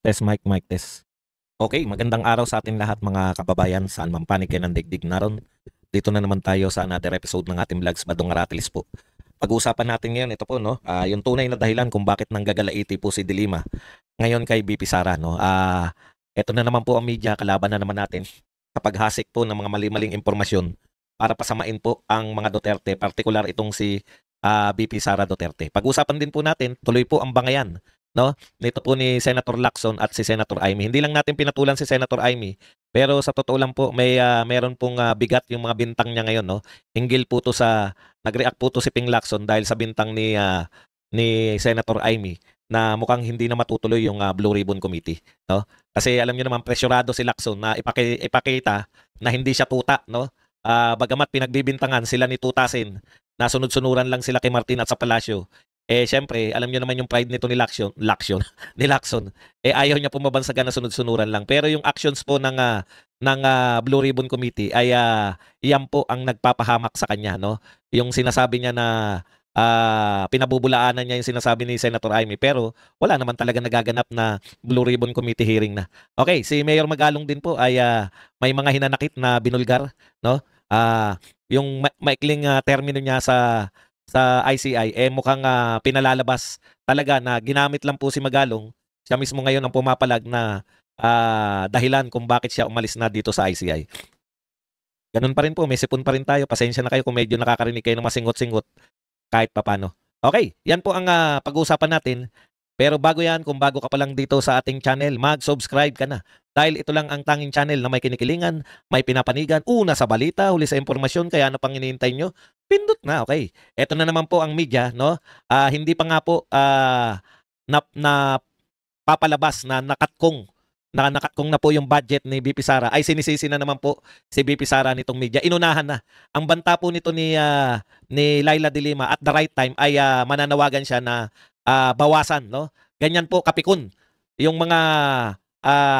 Test mic, mic test. Okay, magandang araw sa ating lahat mga kababayan, saan man panig kayo ng digdig naron. Dito na naman tayo sa another episode ng ating vlogs, Badong Aratilis po. Pag-uusapan natin ngayon, ito po, no, yung tunay na dahilan kung bakit nanggagalaiti po si Dilima ngayon kay BP Sara. No? Ito na naman po ang media, kalaban na naman natin sa paghasik po ng mga mali-maling impormasyon para pasamain po ang mga Duterte, partikular itong si BP Sara Duterte. Pag-usapan din po natin, tuloy po ang bangayan, no? Nito po ni Senator Lacson at si Senator Amy. Hindi lang natin pinatulan si Senator Amy, pero sa totoo lang po meron pong bigat yung mga bintang niya ngayon, no? Hinggil po to sa nag-react po to si Ping Lacson dahil sa bintang ni Senator Amy na mukhang hindi na matutuloy yung Blue Ribbon Committee, no? Kasi alam niyo naman presyurado si Lacson na ipakita na hindi siya tuta, no? Bagamat pinagbibintangan sila ni Tutasin na sunod-sunuran lang sila kay Martin at sa Palasyo. Siyempre, alam niyo naman yung pride nito ni Lacson, ni Lacson. Ayaw niya pumabansagan na sunod-sunuran lang. Pero yung actions po ng Blue Ribbon Committee ay iyan po ang nagpapahamak sa kanya, no? Yung sinasabi niya na pinabubulaanan niya yung sinasabi ni Senator Amy, pero wala naman talaga nagaganap na Blue Ribbon Committee hearing na. Okay, si Mayor Magalong din po ay may mga hinanakit na binulgar, no? Yung maikling termino niya sa ICI mukhang pinalalabas talaga na ginamit lang po si Magalong. Siya mismo ngayon ang pumapalag na dahilan kung bakit siya umalis na dito sa ICI. Ganun pa rin po, may sipon pa rin tayo. Pasensya na kayo kung medyo nakakarinig kayo ng masingot-singot kahit papano. Okay, yan po ang pag-uusapan natin. Pero bago yan, kung bago ka pa lang dito sa ating channel, mag-subscribe ka na. Dahil ito lang ang tanging channel na may kinikilingan, may pinapanigan, una sa balita, huli sa impormasyon, kaya ano pang hinihintay nyo? Pindot na, okay. Ito na naman po ang media, no? Hindi pa nga po na papalabas na nakatkong na po yung budget ni BP Sara, ay sinisisi na naman po si BP Sara nitong media. Inunahan na. Ang banta po nito ni Laila de Lima at the right time ay mananawagan siya na bawasan, no? Ganyan po kapikon yung mga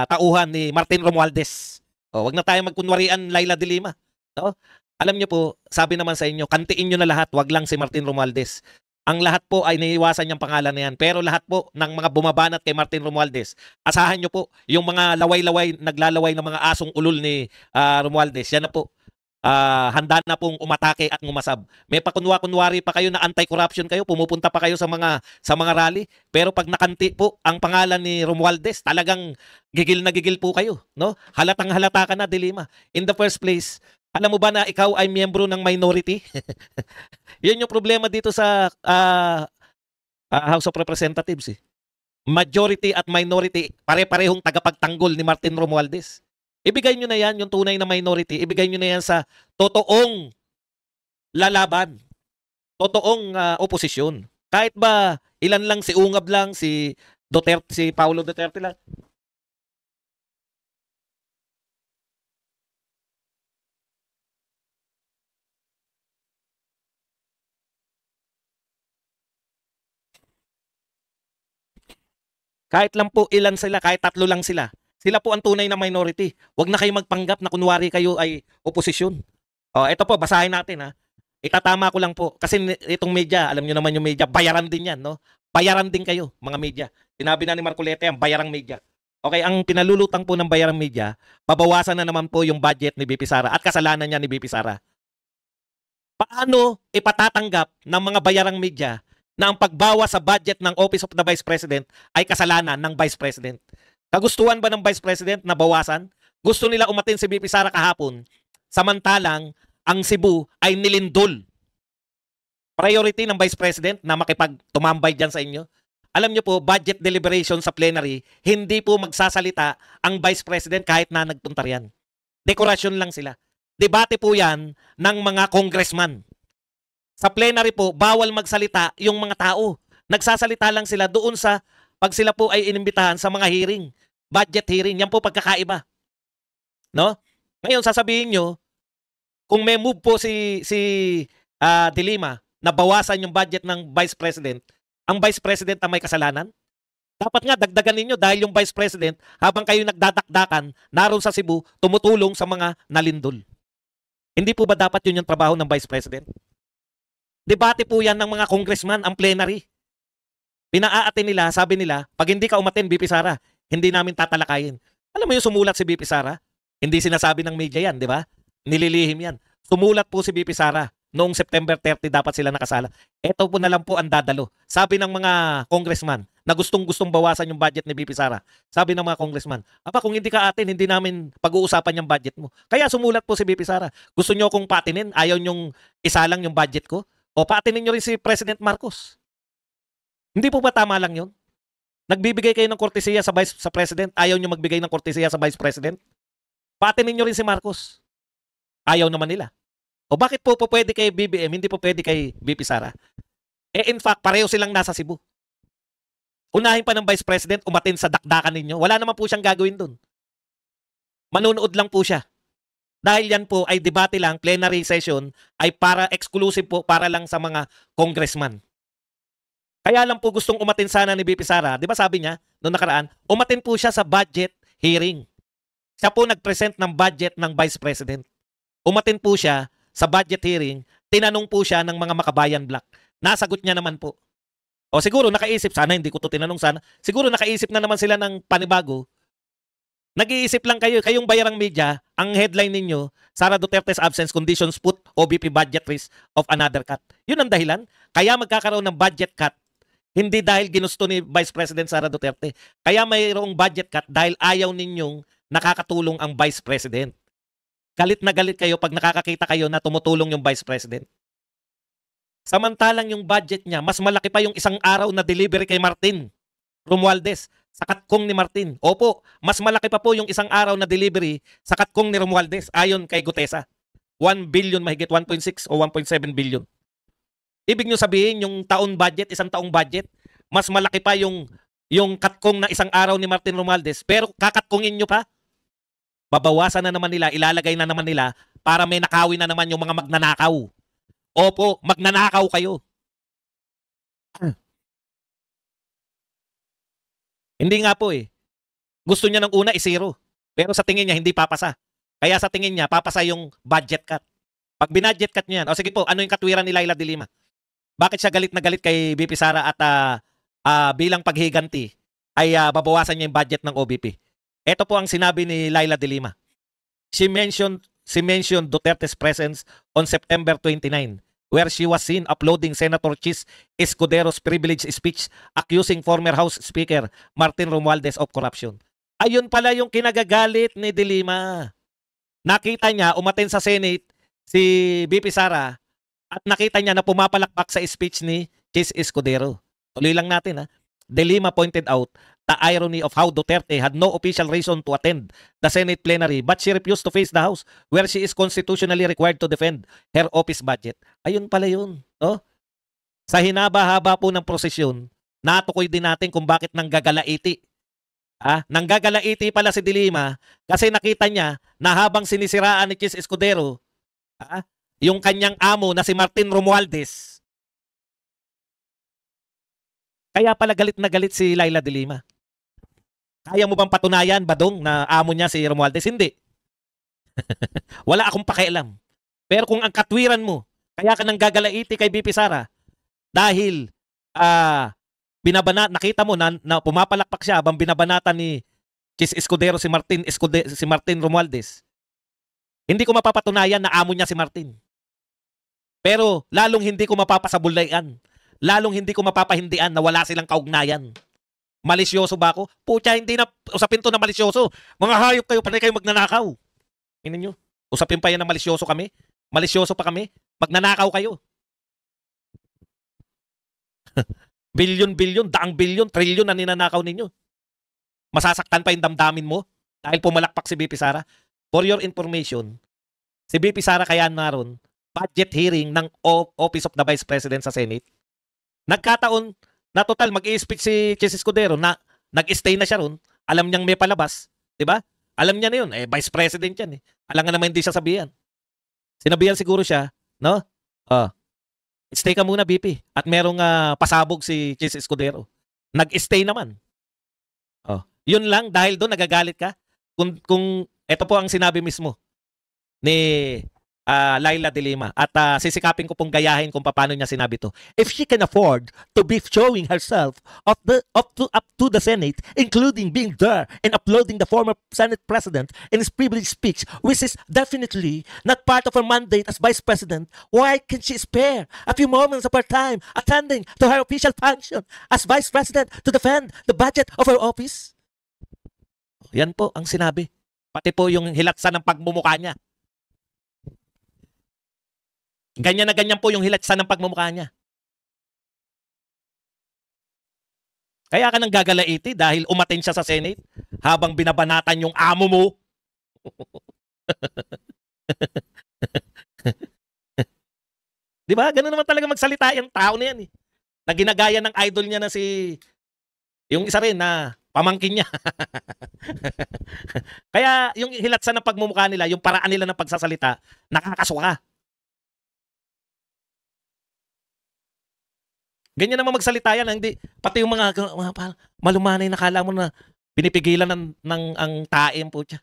tauhan ni Martin Romualdez. Wag na tayo magkunwarian Laila de Lima, no? Alam niyo po, sabi naman sa inyo, kantiin niyo na lahat, wag lang si Martin Romualdez. Ang lahat po ay naiiwasan niyang pangalan na yan. Pero lahat po ng mga bumabanat kay Martin Romualdez, asahan niyo po yung mga laway-laway, naglalaway ng mga asong ulol ni Romualdez. Yan na po. Handa na pong umatake at ngumasab. May pakunwa-kunwari pa kayo na anti-corruption kayo, pumupunta pa kayo sa mga rally, pero pag nakanti po ang pangalan ni Romualdez, talagang gigil na gigil po kayo, no? Halatang halata ka na, de Lima. In the first place, alam mo ba na ikaw ay miyembro ng minority? Yan yung problema dito sa House of Representatives. Majority at minority, pare-parehong tagapagtanggol ni Martin Romualdez. Ibigay nyo na yan, yung tunay na minority, ibigay nyo na yan sa totoong lalaban, totoong oposisyon. Kahit ba ilan lang, si Ungab lang, si Duterte, si Paulo Duterte lang. Kahit lang po ilan sila, kahit tatlo lang sila. Sila po ang tunay na minority. Huwag na kayo magpanggap na kunwari kayo ay oposisyon. Ito po, basahin natin ha. Itatama ko lang po. Kasi itong media, alam nyo naman yung media, bayaran din yan, no? Bayaran din kayo, mga media. Sinabi na ni Marcoleta yan, bayarang media. Okay, ang pinalulutang po ng bayarang media, pabawasan na naman po yung budget ni BP Sara at kasalanan niya ni BP Sara. Paano ipatatanggap ng mga bayarang media na ang pagbawas sa budget ng Office of the Vice President ay kasalanan ng Vice President? Kagustuhan ba ng Vice President na bawasan? Gusto nila umatin si BP Sara kahapon. Samantalang, ang Cebu ay nilindol. Priority ng Vice President na makipagtumambay dyan sa inyo. Alam nyo po, budget deliberation sa plenary, hindi po magsasalita ang Vice President kahit na nagpunta riyan. Dekorasyon lang sila. Debate po yan ng mga congressman. Sa plenary po, bawal magsalita yung mga tao. Nagsasalita lang sila doon sa pag sila po ay inimbitahan sa mga hearing. Budget hearing, yan po pagkakaiba. No? Ngayon, sasabihin nyo, kung may move po si de Lima na bawasan yung budget ng Vice President, ang Vice President ang may kasalanan? Dapat nga dagdagan ninyo dahil yung Vice President, habang kayo nagdadakdakan, naroon sa Cebu, tumutulong sa mga nalindol. Hindi po ba dapat yun yung trabaho ng Vice President? Debate po yan ng mga congressman, ang plenary. Pinaatin nila, sabi nila, pag hindi ka umatin, BP Sara, hindi namin tatalakayin. Alam mo yung sumulat si BP Sara? Hindi sinasabi ng media yan, di ba? Nililihim yan. Sumulat po si BP Sara. Noong September 30 dapat sila nakasala. Ito po na lang po ang dadalo. Sabi ng mga congressman na gustong-gustong bawasan yung budget ni BP Sara. Sabi ng mga congressman, aba kung hindi ka atin, hindi namin pag-uusapan yung budget mo. Kaya sumulat po si BP Sara. Gusto nyo kong patinin? Ayaw nyong isalang yung budget ko? O patinin nyo rin si President Marcos. Hindi po ba tama lang yun? Nagbibigay kayo ng kortesiya sa President, ayaw nyo magbigay ng kortesiya sa Vice President? Patinin nyo rin si Marcos. Ayaw naman nila. O bakit po pwede kay BBM, hindi po pwede kay BP Sara? Eh in fact, pareho silang nasa Cebu. Unahin pa ng Vice President, umatin sa dakdakan ninyo. Wala naman po siyang gagawin dun. Manunood lang po siya. Dahil yan po ay debate lang, plenary session, ay para exclusive po, para lang sa mga congressman. Kaya lang po gustong umatin sana ni BP Sara. Di ba sabi niya, noong nakaraan, umatin po siya sa budget hearing. Siya po nag-present ng budget ng Vice President. Umatin po siya sa budget hearing, tinanong po siya ng mga makabayan black. Nasagot niya naman po. O siguro nakaisip, sana hindi ko to tinanong sana, siguro nakaisip na naman sila ng panibago. Nag-iisip lang kayo, kayong bayarang media, ang headline ninyo, Sara Duterte's absence conditions put OBP budget risk of another cut. Yun ang dahilan. Kaya magkakaroon ng budget cut. Hindi dahil ginusto ni Vice President Sara Duterte. Kaya mayroong budget cut dahil ayaw ninyong nakakatulong ang Vice President. Galit na galit kayo pag nakakakita kayo na tumutulong yung Vice President. Samantalang yung budget niya, mas malaki pa yung isang araw na delivery kay Martin Romualdez sa katkong ni Martin. Opo, mas malaki pa po yung isang araw na delivery sa katkong ni Romualdez ayon kay Gutesa. 1 billion, mahigit 1.6 o 1.7 billion. Ibig nyo sabihin, yung taon budget, isang taong budget, mas malaki pa yung katkong na isang araw ni Martin Romualdez, pero kakatkongin nyo pa. Babawasan na naman nila, ilalagay na naman nila para may nakawin na naman yung mga magnanakaw. Opo, magnanakaw kayo. Hindi nga po eh. Gusto niya ng una i-zero. Pero sa tingin niya hindi papasa. Kaya sa tingin niya papasa yung budget cut. Pag binudget cut niya yan, o sige po, ano yung katwiran ni Laila de Lima? Bakit siya galit na galit kay BP Sara at bilang paghiganti ay babawasan niya yung budget ng OBP? Ito po ang sinabi ni Laila de Lima. She mentioned Duterte's presence on September 29 where she was seen uploading Senator Chis Escudero's privileged speech accusing former House Speaker Martin Romualdez of corruption. Ayun pala yung kinagagalit ni de Lima. Nakita niya umattend sa Senate si BP Sara at nakita niya na pumapalakpak sa speech ni Chis Escudero. Tuloy lang natin ha. De Lima pointed out the irony of how Duterte had no official reason to attend the Senate plenary but she refused to face the House where she is constitutionally required to defend her office budget. Ayun pala yun. No? Sa hinaba-haba po ng prosesyon, natukoy din natin kung bakit nanggagalaiti. Nanggagalaiti pala si de Lima kasi nakita niya na habang sinisiraan ni Chis Escudero, yung kanyang amo na si Martin Romualdez, kaya pala galit na galit si Laila de Lima. Kaya mo bang patunayan, Badong, na amo niya si Romualdez? Hindi. Wala akong pakialam. Pero kung ang katwiran mo, kaya ka nang gagalaiti kay BP Sara, dahil nakita mo na pumapalakpak siya habang binabanatan ni Chis Escudero si Martin Romualdez, hindi ko mapapatunayan na amo niya si Martin. Pero lalong hindi ko mapapasabulayan. Lalong hindi ko mapapahindian na wala silang kaugnayan. Malisyoso ba ako? Pucha, hindi na usapin to na malisyoso. Mga hayop kayo, panay kayo magnanakaw. Tingnan nyo. Usapin pa yan na malisyoso kami. Malisyoso pa kami. Magnanakaw kayo. Bilyon-bilyon, daang bilyon, trilyon na ninanakaw ninyo. Masasaktan pa yung damdamin mo dahil pumalakpak si BP Sara. For your information, si BP Sara kaya naroon, budget hearing ng Office of the Vice President sa Senate. Nagkataon na total mag-i-speak si Chis Escudero na nag-stay na siya ron. Alam niyang may palabas. Diba? Alam niya na yun. Vice President yan. Alam nga naman hindi siya sabihan. Sinabihan siguro siya, no? Stay ka muna, BP. At merong pasabog si Chis Escudero. Nag-stay naman. Yun lang, dahil doon nagagalit ka. Kung ito po ang sinabi mismo ni Laila de Lima. At sisikapin ko pong gayahin kung paano niya sinabi to. If she can afford to be showing herself up to the Senate, including being there and uploading the former Senate President in his privileged speech, which is definitely not part of her mandate as Vice President, why can she spare a few moments of her time attending to her official function as Vice President to defend the budget of her office? Yan po ang sinabi. Pati po yung hilatsa ng pagmumukha niya. Ganyan na ganyan po yung hilatsa ng pagmumukha niya. Kaya ka nang gagalaiti dahil umatin siya sa Senate habang binabanatan yung amo mo. Di ba? Ganun naman talaga magsalita yung tao na yan eh. Na ginagaya ng idol niya na si yung isa rin na pamangkin niya. Kaya yung hilatsa ng pagmumukha nila, yung paraan nila ng pagsasalita, nakakasuka. Ganyan naman magsalita yan, hindi pati yung mga malumanay na kala mo na pinipigilan ang taim po siya.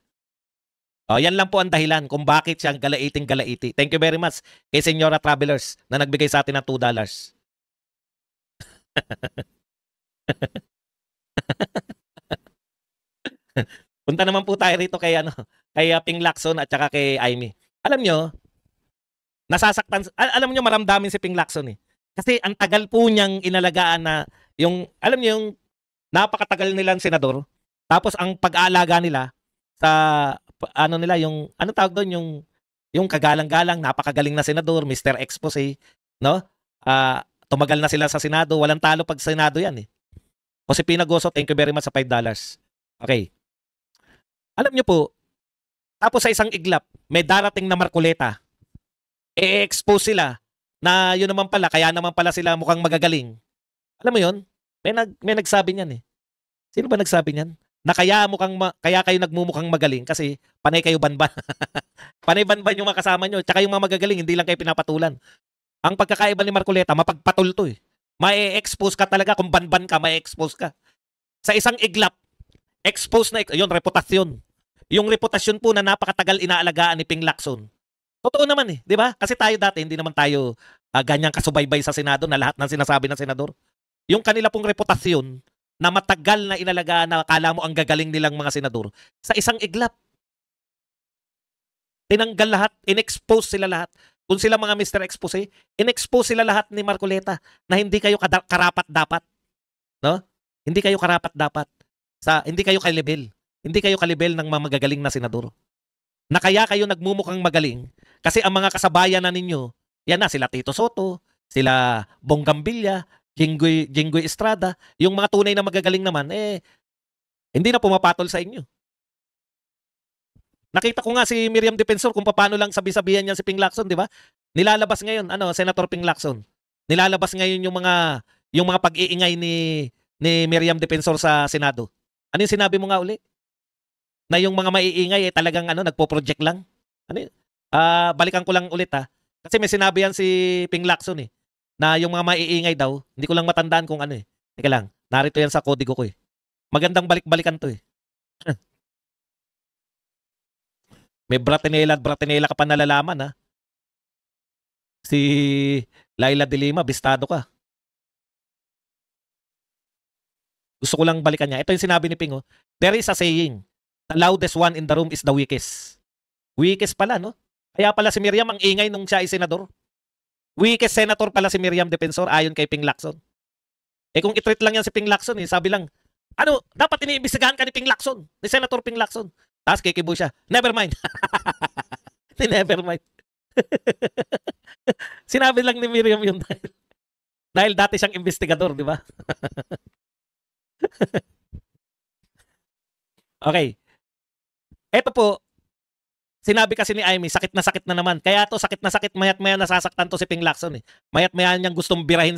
Yan lang po ang dahilan kung bakit siya galaiting-galaiti. Thank you very much kay Senyora Travelers na nagbigay sa atin ng $2. Punta naman po tayo rito kay Ping Lacson at saka kay Aimee. Alam nyo, nasasaktan, alam nyo maramdamin si Ping Lacson eh. Kasi ang tagal po niyang inalagaan na yung, alam niyo yung napakatagal nilang senador. Tapos ang pag-aalaga nila sa ano nila yung ano tawag doon yung kagalang-galang, napakagaling na senador, Mr. Expose, no? Tumagal na sila sa Senado, walang talo pag Senado 'yan eh. Josepina Goso, thank you very much sa $5. Okay. Alam niyo po, tapos sa isang iglap, may darating na Marcoleta. E-expose sila na yun naman pala, kaya naman pala sila mukhang magagaling. Alam mo yun? May nagsabi niyan eh. Sino ba nagsabi niyan? Na kaya kayo nagmumukhang magaling kasi panay kayo banban. Panay banban yung mga kasama nyo. Tsaka yung mga magagaling, hindi lang kayo pinapatulan. Ang pagkakaiba ni Marcoleta, mapagpatul to eh. Mae-expose ka talaga. Kung banban ka, mae-expose ka. Sa isang iglap, expose na, yun, reputasyon. Yung reputasyon po na napakatagal inaalagaan ni Ping Lacson. Totoo naman eh, di ba? Kasi tayo dati, hindi naman tayo ganyang kasubaybay sa Senado na lahat ng sinasabi ng senador. Yung kanila pong reputasyon na matagal na inalagaan na akala mo ang gagaling nilang mga senador, sa isang iglap. Tinanggal lahat, in-expose sila lahat. Kung sila mga Mr. Expose, in-expose sila lahat ni Marcoleta na hindi kayo karapat-dapat. No? Hindi kayo karapat-dapat. Hindi kayo kalibel. Hindi kayo kalibel ng mga magagaling na senador. Na kaya kayo nagmumukhang magaling kasi ang mga kasabayan na ninyo, yan na, sila Tito Soto, sila Bonggang Villa, Jinggoy Estrada, yung mga tunay na magagaling naman, hindi na pumapatol sa inyo. Nakita ko nga si Miriam Defensor kung paano lang sabi-sabihan niya si Ping Lacson, di ba? Nilalabas ngayon, Senator Ping Lacson. Nilalabas ngayon yung mga pag-iingay ni Miriam Defensor sa Senado. Ano yung sinabi mo nga uli? Na yung mga maiingay talagang nagpo-project lang. Balikan ko lang ulit ha. Kasi may sinabi yan si Ping Lacson eh. Na yung mga maiingay daw, hindi ko lang matandaan kung ano eh. Teka lang, narito yan sa kodigo ko eh. Magandang balik-balikan to eh. May bratinela ka pa nalalaman ha. Si Laila de Lima, bistado ka. Gusto ko lang balikan niya. Ito yung sinabi ni Ping. There is a saying, the loudest one in the room is the weakest. Weakest pala, no? Kaya pala si Miriam ang ingay nung siya ay senador. Weakest senator pala si Miriam Defensor ayon kay Ping Lacson. Kung itreat lang yan si Ping Lacson, sabi lang, dapat iniimbestigahan ka ni Ping Lacson, ni Senator Ping Lacson. Tapos kikibo siya, never mind. Never mind. Sinabi lang ni Miriam yun dahil dati siyang investigador, di ba? Okay. Ito po, sinabi kasi ni Aimee, sakit na naman. Kaya to sakit na sakit, mayat-maya nasasaktan to si Ping Lacson eh. Mayat-maya niyang gustong birahin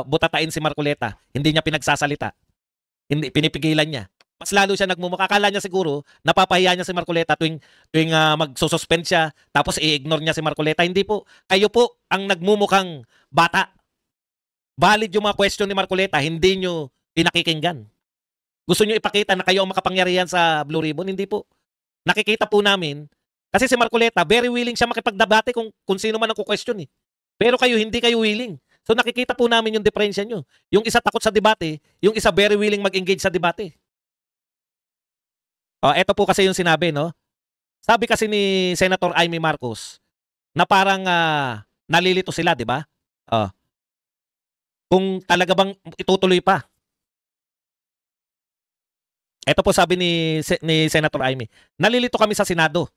butatain si Marcoleta. Hindi niya pinagsasalita. Hindi, pinipigilan niya. Mas lalo siya nagmumukha. Akala niya siguro, napapahiya niya si Marcoleta tuwing magsususpend siya, tapos i-ignore niya si Marcoleta. Hindi po. Kayo po ang nagmumukhang bata. Valid yung mga question ni Marcoleta, hindi niyo pinakikinggan. Gusto niyo ipakita na kayo ang makapangyarihan sa Blue Ribbon? Hindi po. Nakikita po namin Kasi si Marcoleta, very willing siya makipagdebate kung sino man ang ku-question eh. Pero kayo, hindi kayo willing. So nakikita po namin yung diferensya nyo. Yung isa takot sa debate, yung isa very willing mag-engage sa debate. Eto po kasi yung sinabi, no? Sabi kasi ni Senator Amy Marcos na parang nalilito sila, di ba? Kung talaga bang itutuloy pa. Ito po sabi ni Senator Amy, nalilito kami sa Senado.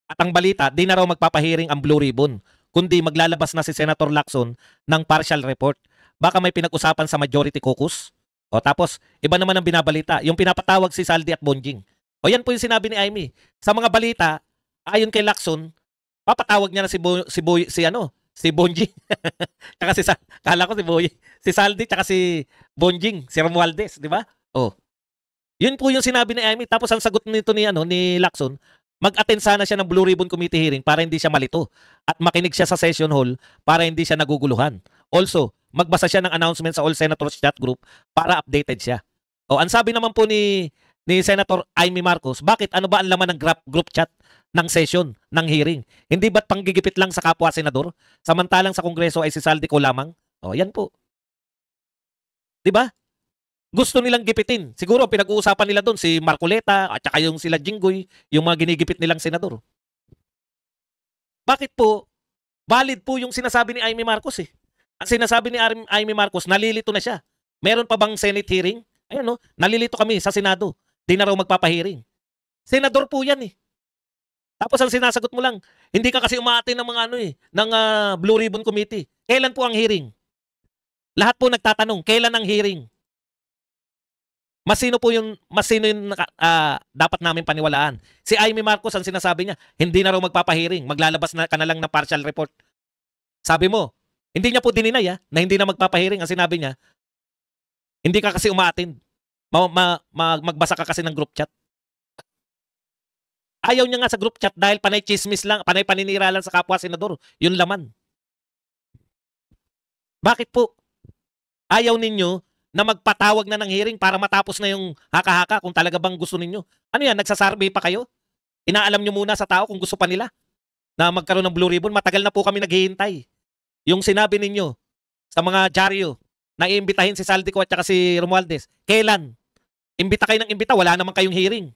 At ang balita, di na raw magpapahiring ang Blue Ribbon, kundi maglalabas na si Senator Lacson ng partial report. Baka may pinag-usapan sa majority caucus. Tapos, iba naman ang binabalita, yung pinapatawag si Saldi at Bonjing. Yan po yung sinabi ni Amy. Sa mga balita, ayon kay Lacson, papatawag niya na si Bonjing. Tsaka kala ko si Saldi tsaka si Bonjing, si Romualdez, di ba? Yun po yung sinabi ni Amy. Tapos ang sagot nito ni Lacson, mag-attend sana siya ng Blue Ribbon Committee hearing para hindi siya malito at makinig siya sa session hall para hindi siya naguguluhan. Also, magbasa siya ng announcement sa All Senators Chat Group para updated siya. Ang sabi naman po ni Senator Amy Marcos, bakit ano ba ang laman ng group chat ng session, ng hearing? Hindi ba't panggigipit lang sa kapwa senador? Samantalang sa Kongreso ay si Saldico lamang? Yan po. 'Di ba? Gusto nilang gipitin. Siguro pinag-uusapan nila doon si Marcoleta at saka yung sila Jinggoy, yung mga ginigipit nilang senador. Bakit po? Valid po yung sinasabi ni Amy Marcos eh. Ang sinasabi ni Amy Marcos, nalilito na siya. Meron pa bang Senate hearing? Ayan nalilito kami sa Senado. Di na raw magpapahiring. Senador po yan eh. Tapos ang sinasagot mo lang, hindi ka kasi umaatin ng mga ng Blue Ribbon Committee. Kailan po ang hearing? Lahat po nagtatanong, kailan ang hearing? Masino yung dapat namin paniwalaan? Si Amy Marcos, ang sinasabi niya, hindi na raw magpapahiring, maglalabas na ka na lang ng partial report. Sabi mo, hindi niya po dininay na hindi na magpapahiring. Ang sinabi niya, hindi ka kasi umaattend. Magbasa ka kasi ng group chat. Ayaw niya nga sa group chat dahil panay chismis lang, panay paninira lang sa kapwa senador. Yun laman. Bakit po? Ayaw ninyo na magpatawag na ng hearing para matapos na yung haka-haka kung talaga bang gusto ninyo. Ano yan? Nagsasurvey pa kayo? Inaalam nyo muna sa tao kung gusto pa nila na magkaroon ng Blue Ribbon. Matagal na po kami naghihintay. Yung sinabi ninyo sa mga dyaryo na iimbitahin si Saldico at saka si Romualdez, kailan? Imbita kayo ng imbita, wala naman kayong hearing.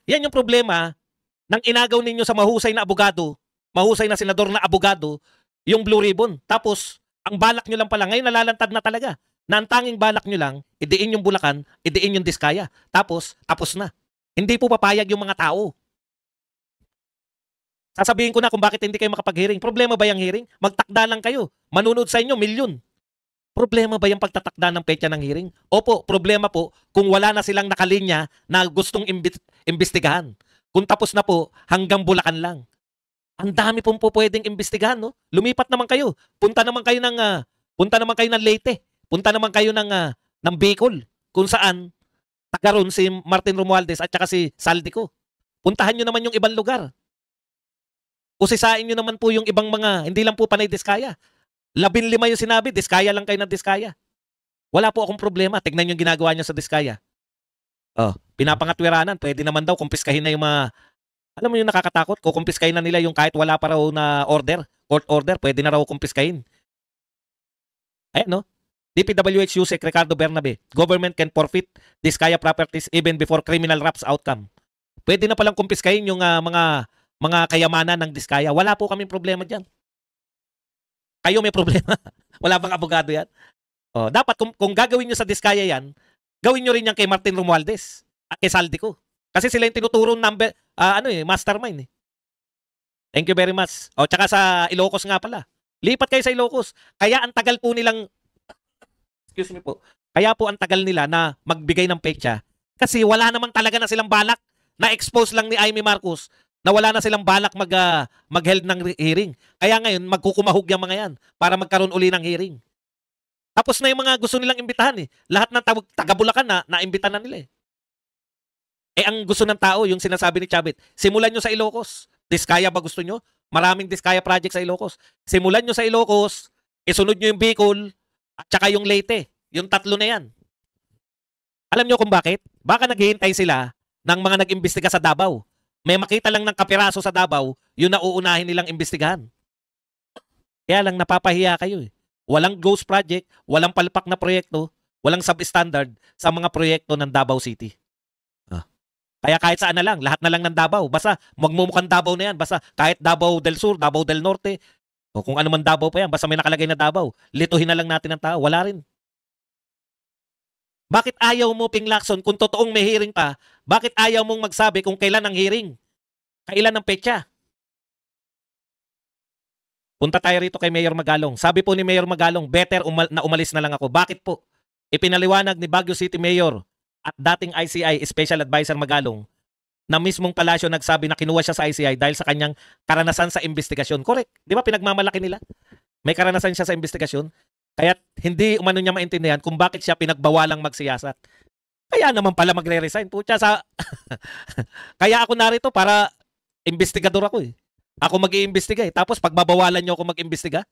Yan yung problema ng inagaw ninyo sa mahusay na abogado, mahusay na senador na abogado, yung Blue Ribbon. Tapos, ang balak nyo lang pala, ngayon nalalantad na talaga, na ang tanging balak nyo lang, idiin yung Bulacan, idiin yung Diskaya. Tapos na. Hindi po papayag yung mga tao. Sasabihin ko na kung bakit hindi kayo makapag-hearing. Problema ba yung hearing? Magtakda lang kayo. Manunod sa inyo, milyon. Problema ba yung pagtatakda ng petsa ng hearing? Opo, problema po kung wala na silang nakalinya na gustong imbestigahan. Kung tapos na po, hanggang Bulacan lang. Ang dami pong pwedeng imbestigahan, no? Lumipat naman kayo. Punta naman kayo ng Leyte. Punta naman kayo ng Bicol, kung saan taga ron si Martin Romualdez at saka si Saldico. Puntahan nyo naman yung ibang lugar. Usisain nyo naman po yung ibang mga, hindi lang po panay Diskaya. 15 yung sinabi, Diskaya lang kayo ng Diskaya. Wala po akong problema. Tignan yung ginagawa nyo sa Diskaya. Pinapangatwiranan, pwede naman daw kumpiskahin na yung mga. Alam mo yung nakakatakot? Kukumpiskahin na nila yung kahit wala pa raw na court order, pwede na raw kumpiskahin. Ayan, no? DPWH Yusek Ricardo Bernabe, government can forfeit Diskaya properties even before criminal wraps outcome. Pwede na palang kumpiskahin yung mga kayamanan ng Diskaya. Wala po kaming problema dyan. Kayo may problema. Wala bang abogado yan? Dapat kung gagawin nyo sa Diskaya yan, gawin nyo rin yan kay Martin Romualdez at kay Saldico. Kasi sila yung tinuturong mastermind. Thank you very much. Tsaka sa Ilocos nga pala. Lipat kayo sa Ilocos. Kaya ang tagal po nilang, excuse me po, kaya po ang tagal nila na magbigay ng petsa. Kasi wala naman talaga na silang balak. Na-expose lang ni Amy Marcos na wala na silang balak mag-held ng hearing. Kaya ngayon, magkukumahog yung mga yan para magkaroon uli ng hearing. Tapos na yung mga gusto nilang imbitahan. Lahat ng taga-Bulacan na-imbitahan na nila. Ang gusto ng tao, yung sinasabi ni Chavit, simulan nyo sa Ilocos. Diskaya ba gusto nyo? Maraming Diskaya project sa Ilocos. Simulan nyo sa Ilocos, isunod nyo yung Bicol, at saka yung Leyte. Yung tatlo na yan. Alam nyo kung bakit? Baka naghihintay sila ng mga nag-imbestiga sa Davao. May makita lang ng kapiraso sa Davao, yun na uunahin nilang imbestigahan. Kaya lang napapahiya kayo eh. Walang ghost project, walang palpak na proyekto, walang substandard sa mga proyekto ng Davao City. Kaya kahit saan na lang, lahat na lang ng Davao. Basta magmumukhang Davao na yan. Basta kahit Davao del Sur, Davao del Norte, o kung ano man Davao pa yan, basta may nakalagay na Davao, lituhin na lang natin ang tao. Wala rin. Bakit ayaw mo, Ping Lacson, kung totoong may hearing pa, bakit ayaw mong magsabi kung kailan ang hearing? Kailan ang petsa? Punta tayo rito kay Mayor Magalong. Sabi po ni Mayor Magalong, better na umalis na lang ako. Bakit po? Ipinaliwanag ni Baguio City Mayor at dating ICI Special Advisor Magalong na mismong palasyo nagsabi na kinuha siya sa ICI dahil sa kanyang karanasan sa investigasyon. Correct. Di ba pinagmamalaki nila? May karanasan siya sa investigasyon. Kaya hindi umano niya maintindihan kung bakit siya pinagbawalang magsiyasat. Kaya naman pala magre-resign. Pucha sa... Kaya ako narito para investigador ako eh. Ako mag-iimbestiga eh. Tapos pagbabawalan niyo ako mag-imbestiga?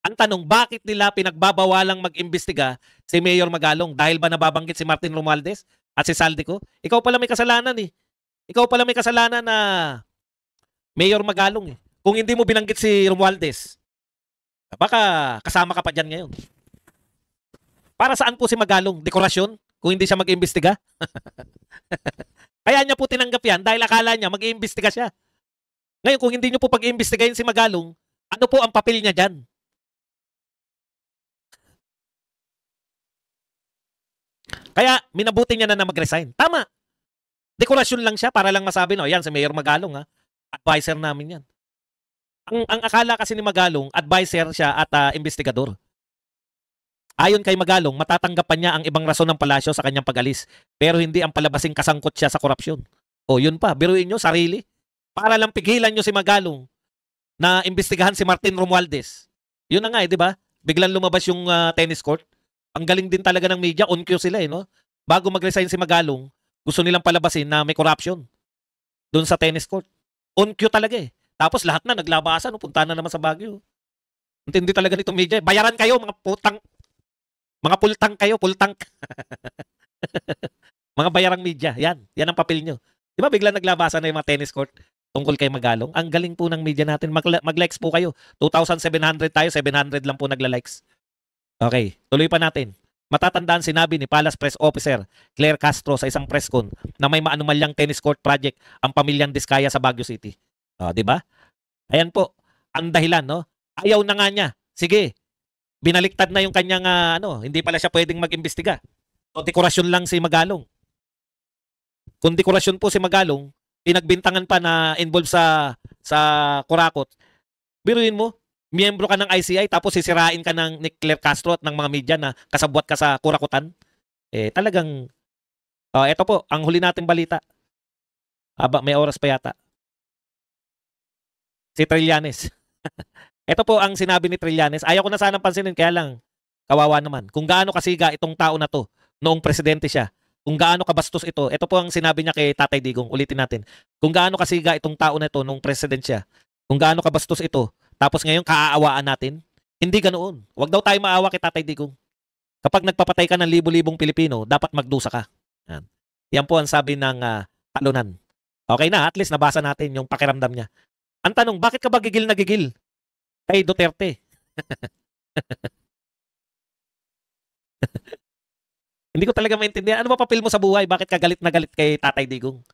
Ang tanong, bakit nila pinagbabawalang mag-imbestiga si Mayor Magalong? Dahil ba nababanggit si Martin Romualdez at si Saldico? Ikaw pala may kasalanan eh. Ikaw pala may kasalanan na Mayor Magalong eh. Kung hindi mo binanggit si Romualdez, baka kasama ka pa dyan ngayon. Para saan po si Magalong? Dekorasyon? Kung hindi siya mag-iimbestiga? Kaya niya po tinanggap yan dahil akala niya mag-iimbestiga siya. Ngayon, kung hindi nyo po pag-iimbestigahin si Magalong, ano po ang papel niya dyan? Kaya, minabuti niya na mag-resign. Tama. Dekorasyon lang siya para lang masabi, no, yan, si Mayor Magalong, ha? Advisor namin yan. Ang akala kasi ni Magalong, advisor siya at investigador. Ayon kay Magalong, matatanggap niya ang ibang rason ng palasyo sa kanyang pag-alis, pero hindi ang palabasing kasangkot siya sa korupsyon. O, yun pa, biruin nyo, sarili. Para lang pigilan nyo si Magalong na imbestigahan si Martin Romualdez. Yun na nga eh, di ba? Biglang lumabas yung tennis court. Ang galing din talaga ng media, on cue sila eh, no? Bago mag-resign si Magalong, gusto nilang palabasin na may corruption doon sa tennis court. On cue talaga eh. Tapos lahat na naglabasan, punta na naman sa Baguio. Intindi talaga nitong media. Bayaran kayo, mga putang. Mga pultang kayo, pultang. Mga bayarang media. Yan ang papel nyo. Di ba biglang naglabasan na yung mga tennis court tungkol kay Magalong? Ang galing po ng media natin. Mag-likes po kayo. 2,700 tayo, 700 lang po nagla-likes. Okay, tuloy pa natin. Matatandaan sinabi ni Palace Press Officer Claire Castro sa isang press con na may maanumalyang tennis court project ang pamilyang Diskaya sa Baguio City. Di ba? Ayan po, ang dahilan, no? Ayaw na nga niya. Sige, binaliktad na yung kanyang, hindi pala siya pwedeng mag-imbestiga. So, dekorasyon lang si Magalong. Kung dekorasyon po si Magalong, pinagbintangan pa na involved sa Kurakot, biruin mo, miyembro ka ng ICI tapos sisirain ka ng ni Claire Castro at ng mga media na kasabwat ka sa Kurakutan. Talagang, eto po, ang huli nating balita. May oras pa yata. Si Trillanes. Ito po ang sinabi ni Trillanes. Ayaw ko na sanang pansinin, kaya lang, kawawa naman. Kung gaano kasiga itong tao na to, noong presidente siya, kung gaano kabastos ito, ito po ang sinabi niya kay Tatay Digong. Ulitin natin. Kung gaano kasiga itong tao na ito noong president siya, kung gaano kabastos ito, tapos ngayon kaaawaan natin, hindi ganoon. Huwag daw tayo maawa kay Tatay Digong. Kapag nagpapatay ka ng libo-libong Pilipino, dapat magdusa ka. Yan po ang sabi ng talunan. Okay na, at least nabasa natin yung pakiramdam niya. Ang tanong, bakit ka ba gigil na gigil kay Duterte? Hindi ko talaga maintindihan. Ano ba papel mo sa buhay? Bakit ka galit na galit kay Tatay Digong?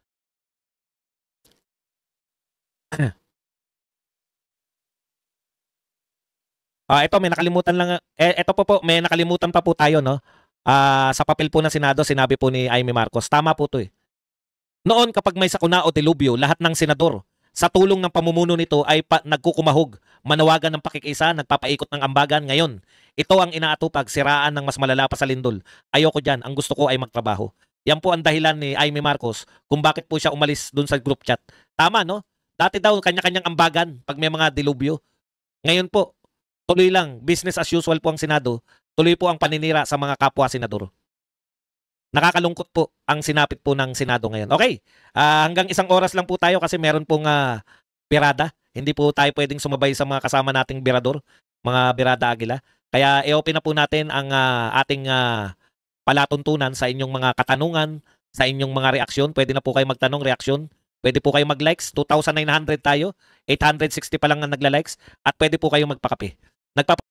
Ito may nakalimutan lang. Ito po, may nakalimutan pa po tayo, no? Sa papel po ng Senado, sinabi po ni Amy Marcos. Tama po 'to eh. Noon kapag may sakuna o dilubyo, lahat ng senador sa tulong ng pamumuno nito ay nagkukumahog, manawagan ng pakikisa, nagpapaikot ng ambagan. Ngayon, ito ang inaatupag, siraan ng mas malala pa sa lindol. Ayoko dyan, ang gusto ko ay magtrabaho. Yan po ang dahilan ni Amy Marcos kung bakit po siya umalis dun sa group chat. Tama, no? Dati daw, kanya-kanyang ambagan pag may mga dilubyo. Ngayon po, tuloy lang, business as usual po ang Senado, tuloy po ang paninira sa mga kapwa senador. Nakakalungkot po ang sinapit po ng Senado ngayon. Okay, hanggang 1 oras lang po tayo kasi meron pong birada. Hindi po tayo pwedeng sumabay sa mga kasama nating birador, mga birada agila. Kaya i-open na po natin ang ating palatuntunan sa inyong mga katanungan, sa inyong mga reaksyon. Pwede na po kayo magtanong, reaksyon. Pwede po kayo mag-likes, 2,900 tayo, 860 pa lang ang nagla-likes, at pwede po kayo magpakape. Nagpapa